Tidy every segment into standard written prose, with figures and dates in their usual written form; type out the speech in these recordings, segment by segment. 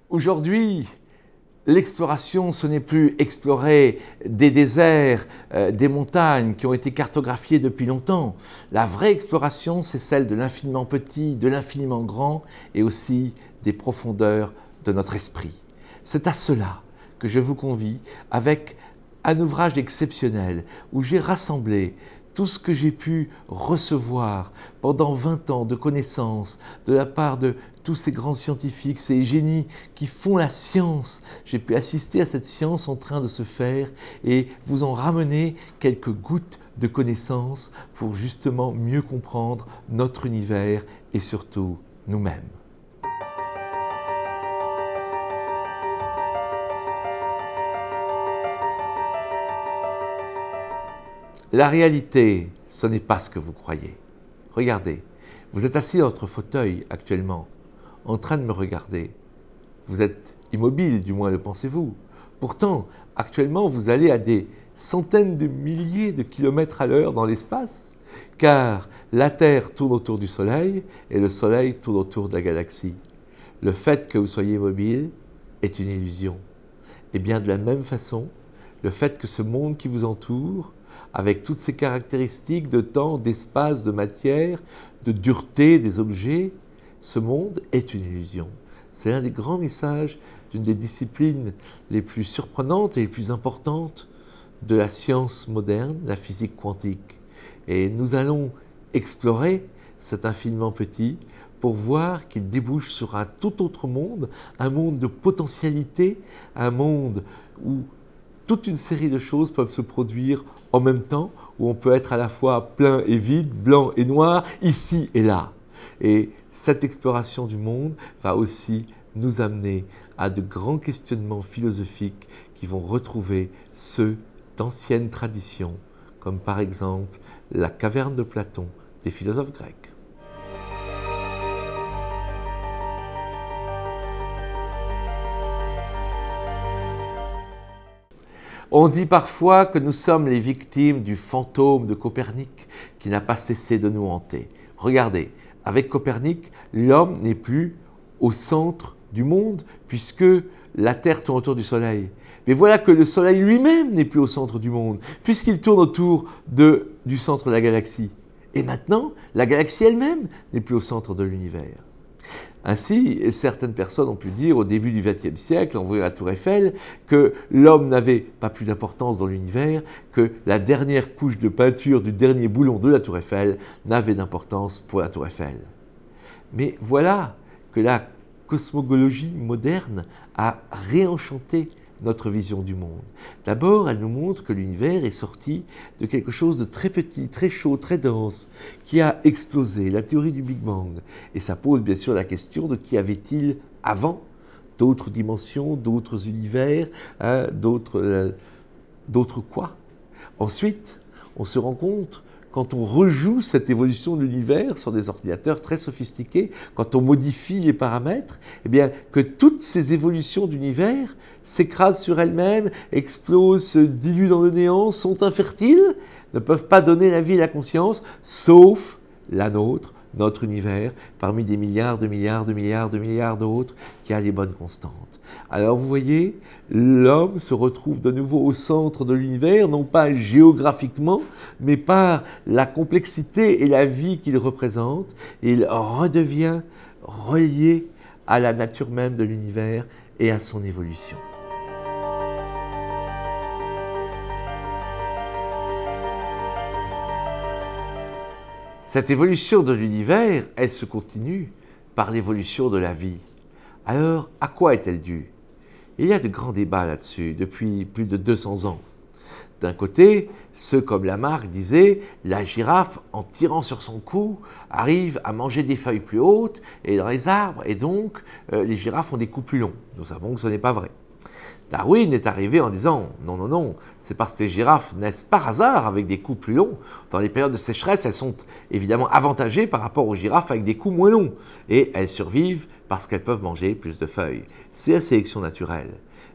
Aujourd'hui, l'exploration, ce n'est plus explorer des déserts, des montagnes qui ont été cartographiées depuis longtemps. La vraie exploration, c'est celle de l'infiniment petit, de l'infiniment grand et aussi des profondeurs de notre esprit. C'est à cela que je vous convie avec un ouvrage exceptionnel où j'ai rassemblé tout ce que j'ai pu recevoir pendant 20 ans de connaissances de la part de tous ces grands scientifiques, ces génies qui font la science. J'ai pu assister à cette science en train de se faire et vous en ramener quelques gouttes de connaissances pour justement mieux comprendre notre univers et surtout nous-mêmes. La réalité, ce n'est pas ce que vous croyez. Regardez, vous êtes assis dans votre fauteuil actuellement, en train de me regarder. Vous êtes immobile, du moins le pensez-vous. Pourtant, actuellement, vous allez à des centaines de milliers de kilomètres à l'heure dans l'espace, car la Terre tourne autour du Soleil et le Soleil tourne autour de la galaxie. Le fait que vous soyez mobile est une illusion. Et bien de la même façon, le fait que ce monde qui vous entoure, avec toutes ces caractéristiques de temps, d'espace, de matière, de dureté des objets, ce monde est une illusion. C'est l'un des grands messages d'une des disciplines les plus surprenantes et les plus importantes de la science moderne, la physique quantique. Et nous allons explorer cet infiniment petit pour voir qu'il débouche sur un tout autre monde, un monde de potentialité, un monde où toute une série de choses peuvent se produire en même temps, où on peut être à la fois plein et vide, blanc et noir, ici et là. Et cette exploration du monde va aussi nous amener à de grands questionnements philosophiques qui vont retrouver ceux d'anciennes traditions, comme par exemple la caverne de Platon des philosophes grecs. On dit parfois que nous sommes les victimes du fantôme de Copernic qui n'a pas cessé de nous hanter. Regardez, avec Copernic, l'homme n'est plus au centre du monde puisque la Terre tourne autour du Soleil. Mais voilà que le Soleil lui-même n'est plus au centre du monde puisqu'il tourne autour du centre de la galaxie. Et maintenant, la galaxie elle-même n'est plus au centre de l'univers. Ainsi, certaines personnes ont pu dire au début du XXe siècle, en voyant la Tour Eiffel, que l'homme n'avait pas plus d'importance dans l'univers, que la dernière couche de peinture du dernier boulon de la Tour Eiffel n'avait d'importance pour la Tour Eiffel. Mais voilà que la cosmologie moderne a réenchanté notre vision du monde. D'abord, elle nous montre que l'univers est sorti de quelque chose de très petit, très chaud, très dense, qui a explosé, la théorie du Big Bang. Et ça pose bien sûr la question de qu'y avait-il avant, d'autres dimensions, d'autres univers, hein, d'autres quoi. Ensuite, on se rend compte, quand on rejoue cette évolution de l'univers sur des ordinateurs très sophistiqués, quand on modifie les paramètres, eh bien, que toutes ces évolutions d'univers s'écrasent sur elles-mêmes, explosent, se diluent dans le néant, sont infertiles, ne peuvent pas donner la vie et la conscience, sauf la nôtre, notre univers, parmi des milliards d'autres, qui a les bonnes constantes. Alors vous voyez, l'homme se retrouve de nouveau au centre de l'univers, non pas géographiquement, mais par la complexité et la vie qu'il représente, et il redevient relié à la nature même de l'univers et à son évolution. Cette évolution de l'univers, elle se continue par l'évolution de la vie. Alors, à quoi est-elle due? Il y a de grands débats là-dessus depuis plus de 200 ans. D'un côté, ceux comme Lamarck disaient « la girafe, en tirant sur son cou, arrive à manger des feuilles plus hautes et dans les arbres, et donc les girafes ont des coups plus longs ». Nous savons que ce n'est pas vrai. Darwin est arrivé en disant « non, c'est parce que les girafes naissent par hasard avec des coups plus longs. Dans les périodes de sécheresse, elles sont évidemment avantagées par rapport aux girafes avec des coups moins longs. Et elles survivent parce qu'elles peuvent manger plus de feuilles. C'est la sélection naturelle. »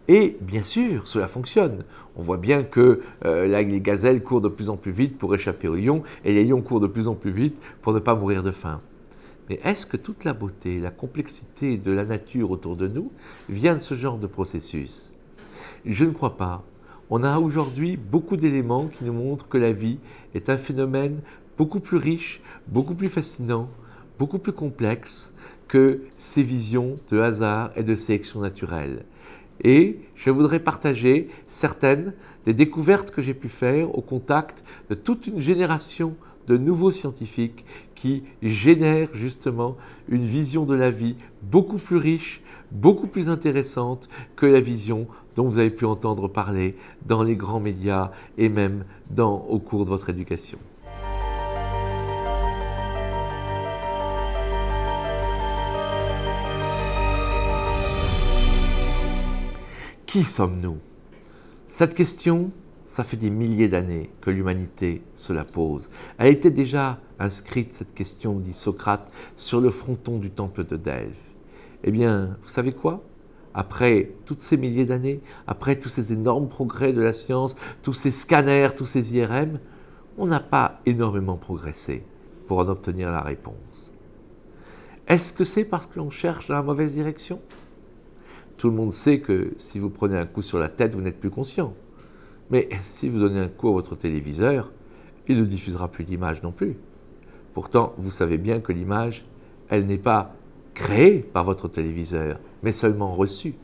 Et bien sûr, cela fonctionne. On voit bien que les gazelles courent de plus en plus vite pour échapper aux lions et les lions courent de plus en plus vite pour ne pas mourir de faim. Mais est-ce que toute la beauté, la complexité de la nature autour de nous vient de ce genre de processus? Je ne crois pas. On a aujourd'hui beaucoup d'éléments qui nous montrent que la vie est un phénomène beaucoup plus riche, beaucoup plus fascinant, beaucoup plus complexe que ces visions de hasard et de sélection naturelle. Et je voudrais partager certaines des découvertes que j'ai pu faire au contact de toute une génération de nouveaux scientifiques qui génèrent justement une vision de la vie beaucoup plus riche, beaucoup plus intéressante que la vision dont vous avez pu entendre parler dans les grands médias et même au cours de votre éducation. Qui sommes-nous? Cette question, ça fait des milliers d'années que l'humanité se la pose. Elle était déjà inscrite, cette question, dit Socrate, sur le fronton du temple de Delphes. Eh bien, vous savez quoi? Après toutes ces milliers d'années, après tous ces énormes progrès de la science, tous ces scanners, tous ces IRM, on n'a pas énormément progressé pour en obtenir la réponse. Est-ce que c'est parce que l'on cherche dans la mauvaise direction? Tout le monde sait que si vous prenez un coup sur la tête, vous n'êtes plus conscient. Mais si vous donnez un coup à votre téléviseur, il ne diffusera plus d'image non plus. Pourtant, vous savez bien que l'image, elle n'est pas créée par votre téléviseur, mais seulement reçue.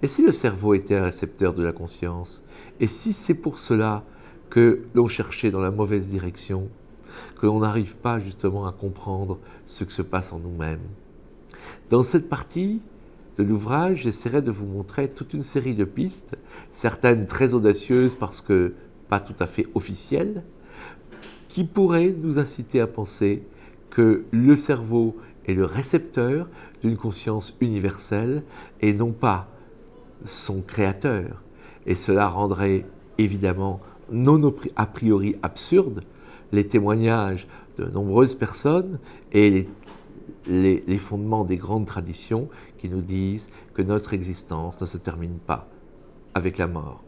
Et si le cerveau était un récepteur de la conscience? Et si c'est pour cela que l'on cherchait dans la mauvaise direction, que l'on n'arrive pas justement à comprendre ce qui se passe en nous-mêmes? Dans cette partie de l'ouvrage, j'essaierai de vous montrer toute une série de pistes, certaines très audacieuses parce que pas tout à fait officielles, qui pourraient nous inciter à penser que le cerveau est le récepteur d'une conscience universelle et non pas son créateur. Et cela rendrait évidemment non a priori absurde les témoignages de nombreuses personnes et les fondements des grandes traditions qui nous disent que notre existence ne se termine pas avec la mort.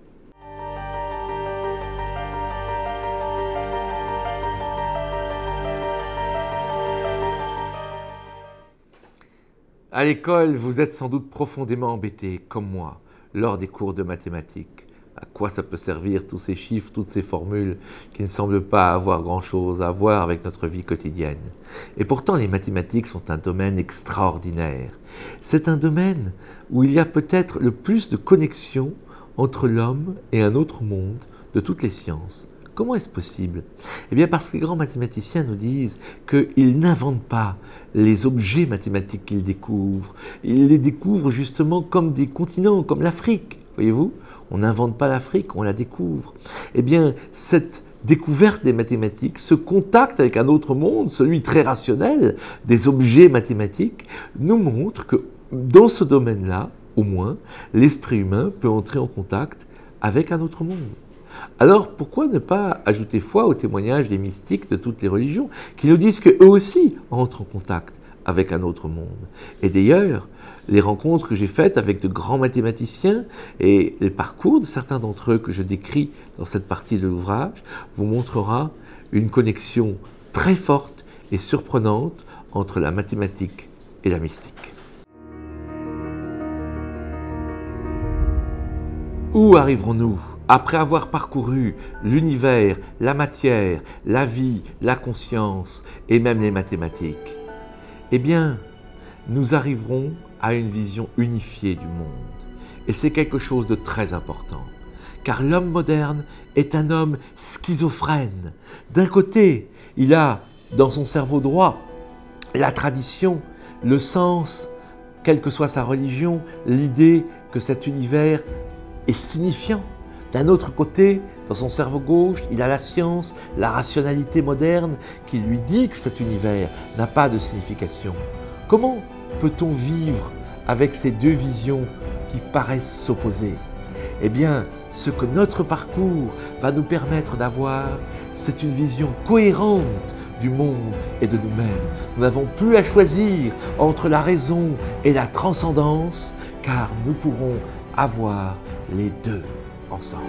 À l'école, vous êtes sans doute profondément embêté, comme moi, lors des cours de mathématiques. À quoi ça peut servir tous ces chiffres, toutes ces formules qui ne semblent pas avoir grand-chose à voir avec notre vie quotidienne? Et pourtant, les mathématiques sont un domaine extraordinaire. C'est un domaine où il y a peut-être le plus de connexions entre l'homme et un autre monde de toutes les sciences. Comment est-ce possible? Eh bien parce que les grands mathématiciens nous disent qu'ils n'inventent pas les objets mathématiques qu'ils découvrent. Ils les découvrent justement comme des continents, comme l'Afrique. Voyez-vous, on n'invente pas l'Afrique, on la découvre. Eh bien, cette découverte des mathématiques, ce contact avec un autre monde, celui très rationnel des objets mathématiques, nous montre que dans ce domaine-là, au moins, l'esprit humain peut entrer en contact avec un autre monde. Alors, pourquoi ne pas ajouter foi aux témoignages des mystiques de toutes les religions qui nous disent qu'eux aussi entrent en contact avec un autre monde? Et d'ailleurs, les rencontres que j'ai faites avec de grands mathématiciens et les parcours de certains d'entre eux que je décris dans cette partie de l'ouvrage vous montrera une connexion très forte et surprenante entre la mathématique et la mystique. Où arriverons-nous après avoir parcouru l'univers, la matière, la vie, la conscience et même les mathématiques? Eh bien, nous arriverons à une vision unifiée du monde. Et c'est quelque chose de très important. Car l'homme moderne est un homme schizophrène. D'un côté, il a dans son cerveau droit la tradition, le sens, quelle que soit sa religion, l'idée que cet univers est signifiant. D'un autre côté, dans son cerveau gauche, il a la science, la rationalité moderne qui lui dit que cet univers n'a pas de signification. Comment peut-on vivre avec ces deux visions qui paraissent s'opposer? Eh bien, ce que notre parcours va nous permettre d'avoir, c'est une vision cohérente du monde et de nous-mêmes. Nous n'avons plus à choisir entre la raison et la transcendance, car nous pourrons avoir les deux ensemble.